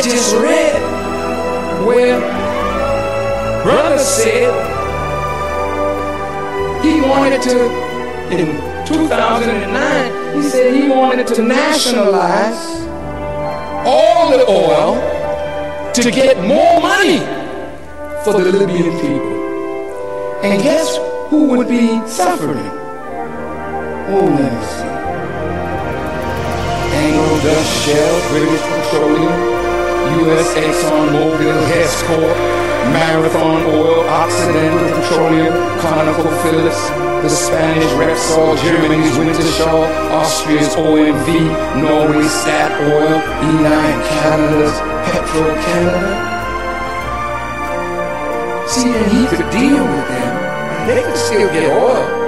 I just read where brother said he wanted to, in 2009, he said he wanted to nationalize all the oil to get more money for the Libyan people. And guess who would be suffering? Oh, let me see. Anglo Dust Shell, British Petroleum, U.S. ExxonMobil, Hescorp, Marathon Oil, Occidental Petroleum, ConocoPhillips, the Spanish Repsol, Germany's Wintershall, Austria's OMV, Norway's Statoil, Eni, and Canada's Petro-Canada. See, and he could deal with them. They could still get oil.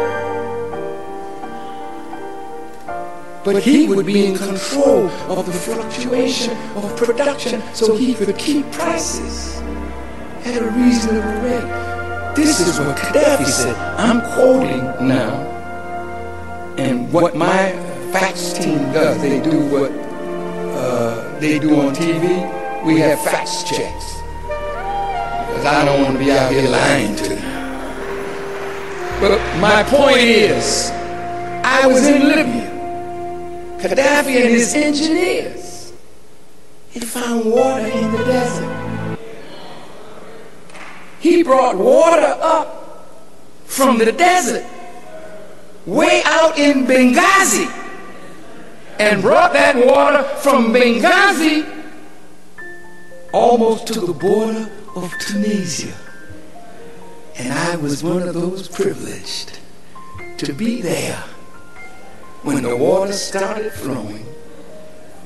But he would be in control of the fluctuation of production so he could keep prices at a reasonable rate. This is what Gaddafi said. I'm quoting now. And what my facts team does, they do what they do on TV. We have facts checks. Because I don't want to be out here lying to you. But my point is, I was in Libya. Gaddafi and his engineers had found water in the desert. He brought water up from the desert way out in Benghazi and brought that water from Benghazi almost to the border of Tunisia. And I was one of those privileged to be there when the water started flowing.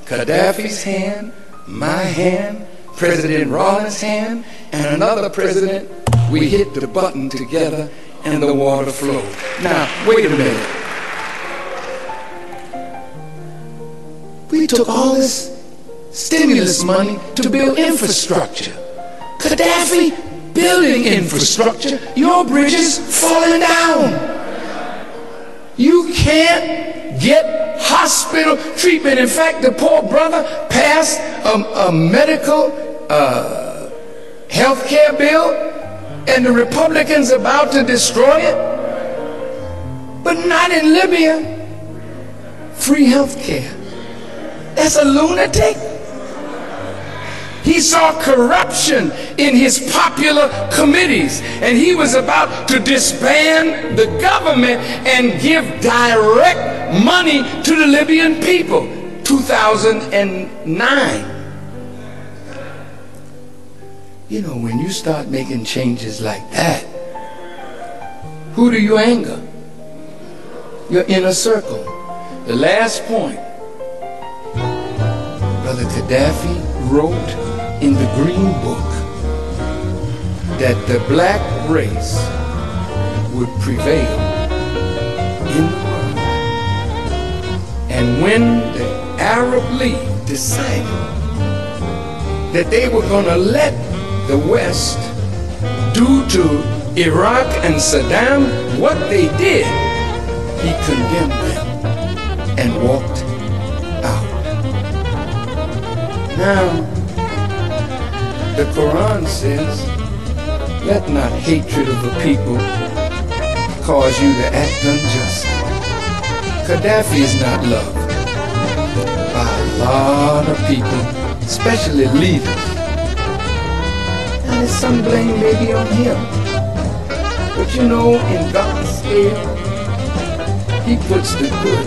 Gaddafi's hand, my hand, President Rawlings' hand, and another president, we hit the button together and the water flowed. Now, wait a minute. We took all this stimulus money to build infrastructure. Gaddafi building infrastructure, your bridges falling down. You can't get hospital treatment. In fact, the poor brother passed a medical health care bill, and the Republicans about to destroy it. But not in Libya. Free health care. That's a lunatic. He saw corruption in his popular committees, and he was about to disband the government and give direct money to the Libyan people. 2009. You know, when you start making changes like that, who do you anger? Your inner circle. The last point. Brother Gaddafi wrote in the Green Book that the black race would prevail in the world. And when the Arab League decided that they were going to let the West do to Iraq and Saddam what they did, he condemned them and walked out. Now, the Quran says, let not hatred of a people cause you to act unjustly. Gaddafi is not loved by a lot of people, especially leaders. And there's some blame maybe on him. But you know, in God's scale, he puts the good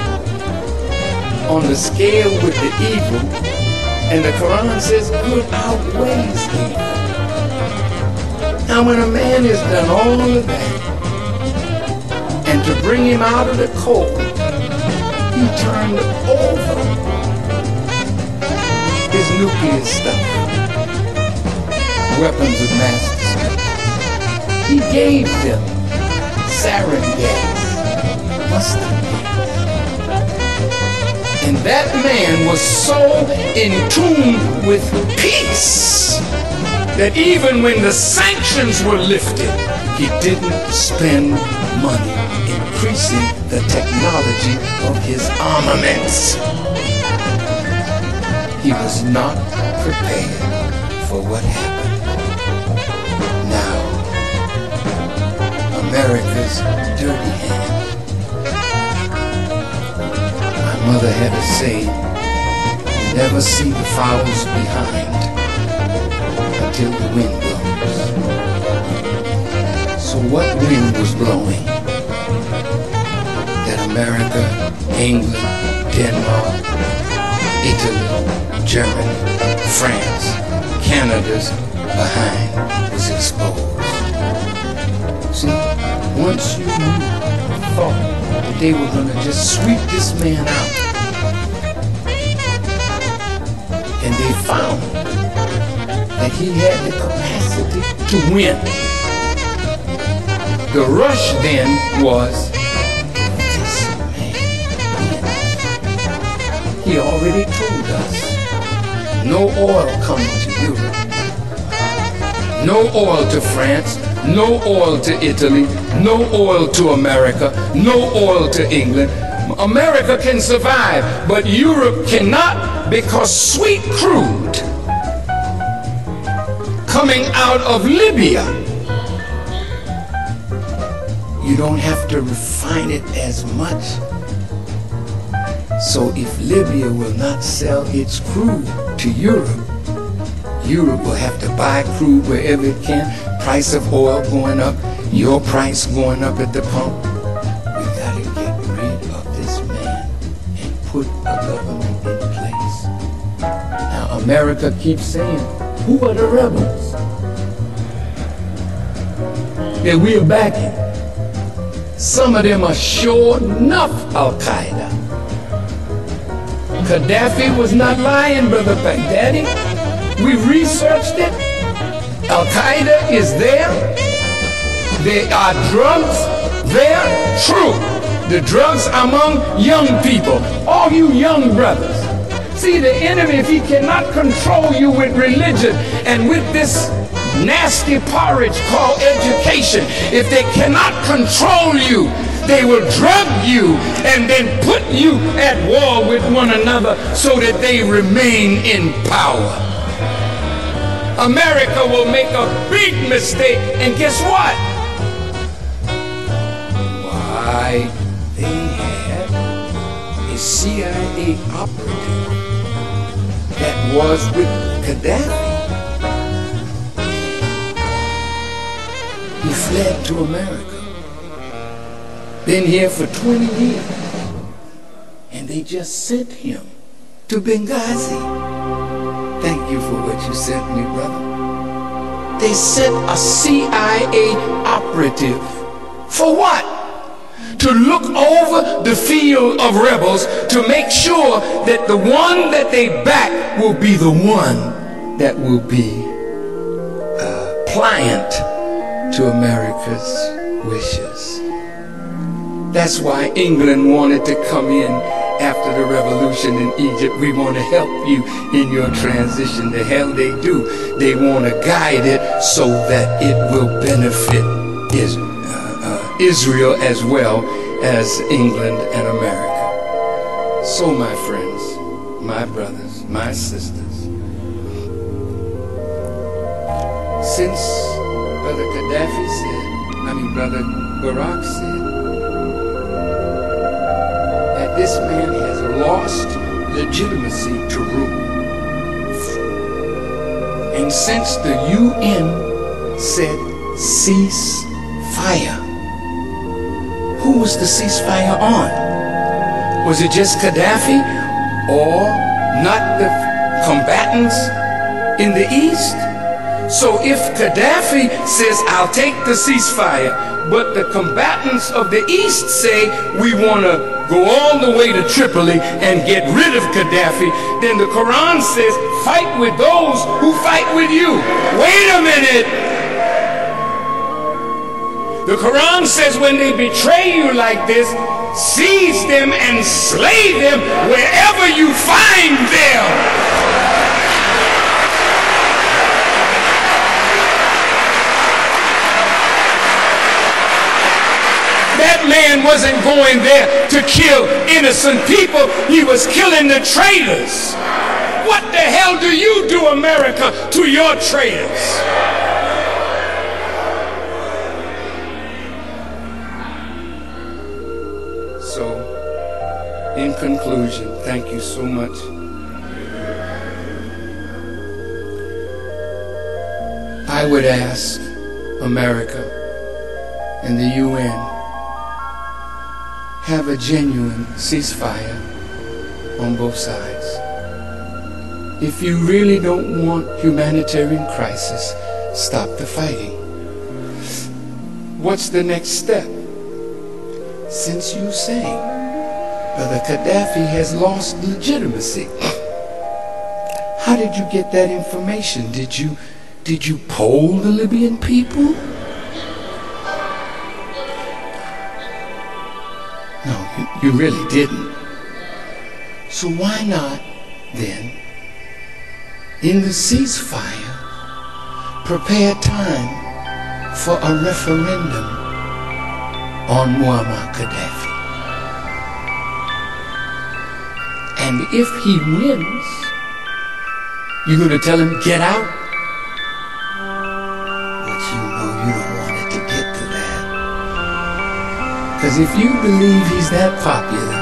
on the scale with the evil. And the Quran says good outweighs evil. Now when a man has done all of that, and to bring him out of the cold, he turned over his nuclear stuff, weapons of mass destruction. He gave them sarin gas, mustard gas. And that man was so in tune with peace that even when the sanctions were lifted, he didn't spend money increasing the technology of his armaments. He was not prepared. for what happened. Now, America's dirty hand. My mother had a saying, you never see the fowls behind until the wind blows. So what wind was blowing that America, England, Denmark, Italy, Germany, France, Canada's behind was exposed? See, once you thought that they were going to just sweep this man out, and they found that he had the capacity to win. The rush then was, this man wins. He already told us, no oil coming to Europe, no oil to France, no oil to Italy, no oil to America, no oil to England. America can survive, but Europe cannot, because sweet crude coming out of Libya, you don't have to refine it as much. So if Libya will not sell its crude to Europe, Europe will have to buy crude wherever it can. Price of oil going up, your price going up at the pump. We gotta get rid of this man and put a government in place. Now America keeps saying, who are the rebels that we are backing? Some of them are sure enough Al-Qaeda. Gaddafi was not lying, Brother Baghdadi. We researched it. Al-Qaeda is there. There are drugs there. True. The drugs among young people. All you young brothers. See, the enemy, if he cannot control you with religion and with this nasty porridge called education, if they cannot control you, they will drug you and then put you at war with one another so that they remain in power. America will make a big mistake, and guess what? Why, they had a CIA operative that was with Gaddafi. He fled to America. Been here for 20 years. And they just sent him to Benghazi. Thank you for what you sent me, brother. They sent a CIA operative. For what? To look over the field of rebels to make sure that the one that they back will be the one that will be pliant to America's wishes. That's why England wanted to come in after the revolution in Egypt. We want to help you in your transition. The hell they do. They want to guide it so that it will benefit Israel as well as England and America. So my friends, my brothers, my sisters, since Brother Gaddafi said, Brother Barack said, that this man has lost legitimacy to rule. And since the UN said cease fire, who was the ceasefire on? Was it just Gaddafi or not the combatants in the East? So if Gaddafi says, I'll take the ceasefire, but the combatants of the East say, we want to go all the way to Tripoli and get rid of Gaddafi, then the Quran says, fight with those who fight with you. Wait a minute. The Quran says when they betray you like this, seize them and slay them wherever you find them. That man wasn't going there to kill innocent people. He was killing the traitors. What the hell do you do, America, to your traitors? So, in conclusion, thank you so much. I would ask America and the UN, have a genuine ceasefire on both sides. If you really don't want humanitarian crisis, stop the fighting. What's the next step? Since you say Brother Gaddafi has lost legitimacy, how did you get that information? Did you poll the Libyan people? No, you really didn't. So why not, then, in the ceasefire, prepare time for a referendum on Muammar Gaddafi? And if he wins, you're going to tell him, get out? But you know you don't want it to get to that. Because if you believe he's that popular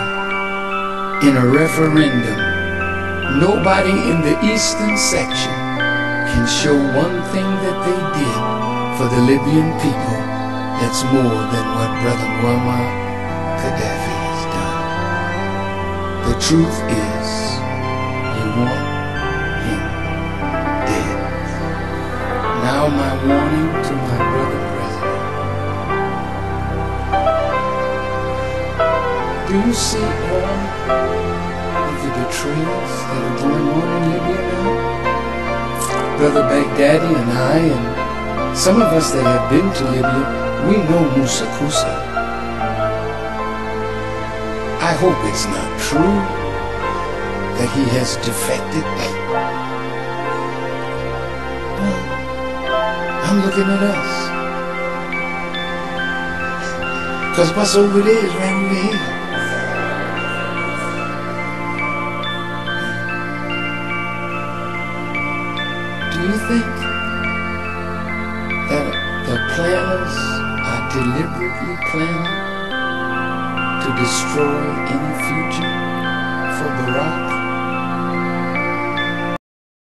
in a referendum, nobody in the eastern section can show one thing that they did for the Libyan people that's more than what Brother Muammar Gaddafi has done. The truth is, you want him dead. Now my warning to my brother president. Do you see all of the betrayals that are going on in Libya now? Brother Baghdadi and I, and some of us that have been to Libya, we know Musa Kusa. I hope it's not true that he has defected. Well, I'm looking at us. Because what's over there is right over here. Do you think that the planners are deliberately planning to destroy any future for Barack?